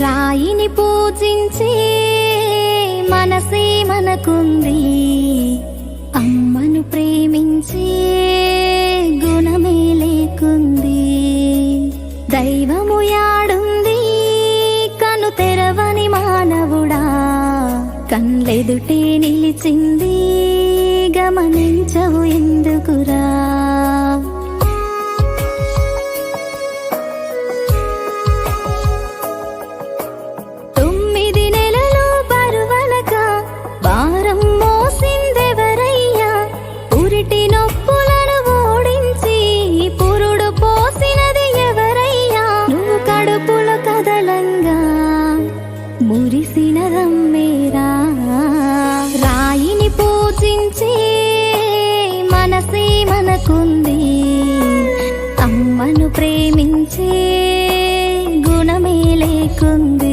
రాయిని పూజించే మనసే మనకుంది, అమ్మను ప్రేమించే గుణమే లేకుంది. దైవము యాడుంది కను తెరవని మానవుడా, కన్లెదుటే నిలిచింది గమనించవు ఎందుకురా. మురిసినదమ్మేరా రాయిని పూజించే మనసే మనకుంది, అమ్మను ప్రేమించే గుణమే లేకుంది.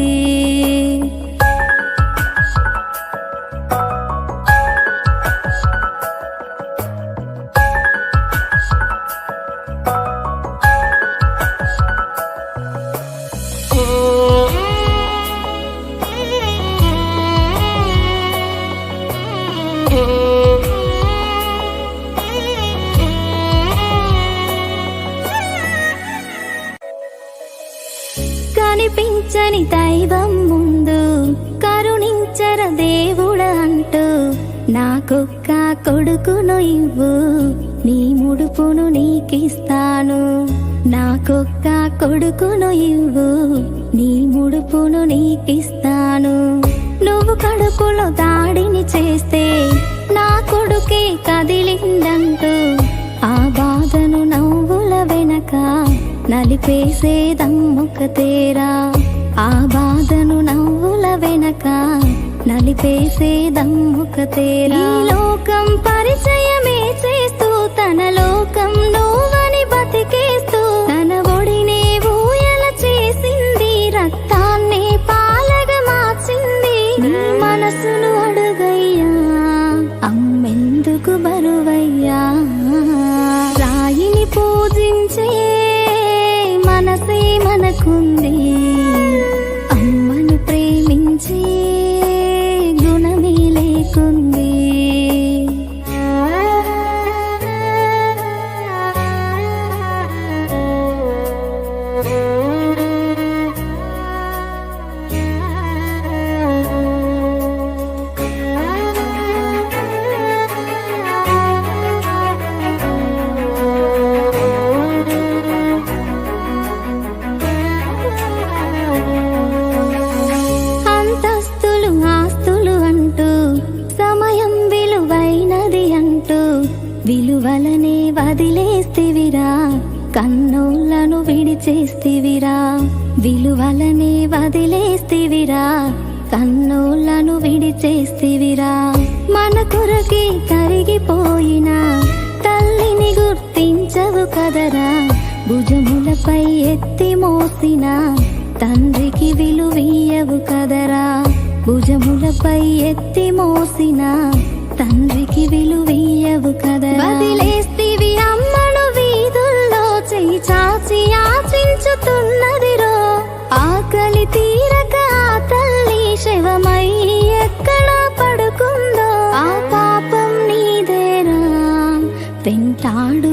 కనిపించని దైవం ముందు కరుణించర దేవుడ అంటూ, నాకొక్క కొడుకును ఇవ్వు నీ ముడుపును నీకిస్తాను. నాకొక్క కొడుకును ఇవ్వు నీ ముడుపును నీకిస్తాను. నువ్వు కడుపులో దాడిని చేస్తే నా కొడుకే కదిలిందంటూ, ఆ బాధను నవ్వుల వెనక నలిపేసేదమ్మొకతేరా. ఆ బాధను నవ్వుల వెనక నలిపేసేదమ్మొకతేరా. లోకం పరిచయమే చేస్తూ తన లోకం నువ్వని బతికేస్తూ, తన ఒడినే ఊయల చేసింది, రక్తాన్నే పాలగా మార్చింది. నీ మనసును అడుగయ్యా అమ్మెందుకు బరువయ్యా. రాయిని పూజించే మనసే మనకుంది, అమ్మను ప్రేమించే గుణమే లేకుంది. విలువలనే వదిలేస్తివిరా, కన్నోళ్లను విడిచేస్తివిరా. విలువలనే వదిలేస్తివిరా, కన్నోళ్లను విడిచేస్తివిరా. మన కొరకే కరిగిపోయిన తల్లిని గుర్తించవు కదరా. భుజములపై ఎత్తి మోసిన తండ్రికి విలువీయవు కదరా. భుజములపై ఎత్తి మోసిన తండ్రికి విలువీయవు కదరా. వదిలేస్తివి అమ్మను వీధుల్లో చెయ్యి చాచి యాచించుతున్నదిరో. ఆకలి తీరక ఆ తల్లి శవమై ఎక్కడ పడుకుందో, ఆ పాపం నీదేరా వెంటాడు